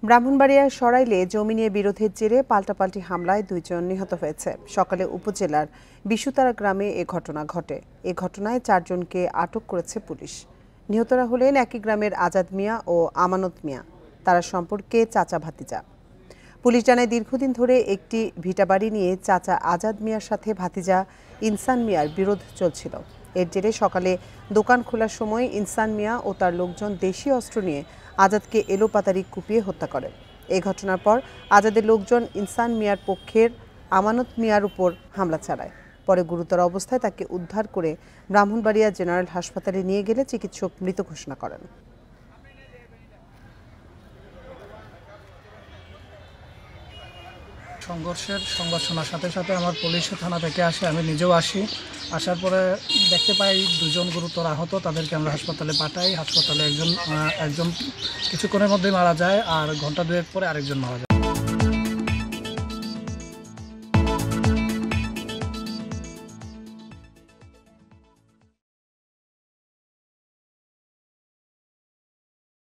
ব্রাহ্মণবাড়িয়ার সরাইলে জমি নিয়ে বিরোধের জেরে পাল্টাপাল্টি হামলায় 2 জন নিহত হয়েছে। সকালে উপজেলার বিশুতারা গ্রামে এ ঘটনা ঘটে। এ ঘটনায় 4 জনকে আটক করেছে পুলিশ। নিহতরা হলেন একই গ্রামের আজাদ মিয়া ও আমানত মিয়া। তারা সম্পর্কে চাচা ভাতিজা। পুলিশ জানায়, দীর্ঘদিন ধরে একটি ভিটাবাড়ি নিয়ে চাচা আজাদ মিয়ার সাথে ভাতিজা ইনসান মিয়ার বিরোধ চলছিল। এর জেরে সকালে দোকান খোলার সময় ইনসান মিয়া ও তার লোকজন দেশীয় অস্ত্র নিয়ে আজাদকে এলোপাতাড়ি কুপিয়ে হত্যা করে। এই ঘটনার পর আজাদের লোকজন ইনসান মিয়ার পক্ষের আমানত মিয়ার উপর হামলা চালায়। পরে গুরুতর অবস্থায় তাকে উদ্ধার করে ব্রাহ্মণবাড়িয়া জেনারেল হাসপাতালে নিয়ে গেলে চিকিৎসক মৃত ঘোষণা করেন। সংঘর্ষের সংবাদ শোনার সাথে সাথে আমার পুলিশ থানা থেকে আসে, আমি নিজেও আসি। আসার পরে দেখতে পাই 2 জন গুরুতর আহত। তাদেরকে আমরা হাসপাতালে পাঠাই। হাসপাতালে একজন কিছুক্ষণের মধ্যেই মারা যায়, আর ঘন্টা 2 পরে আরেকজন মারা যায়।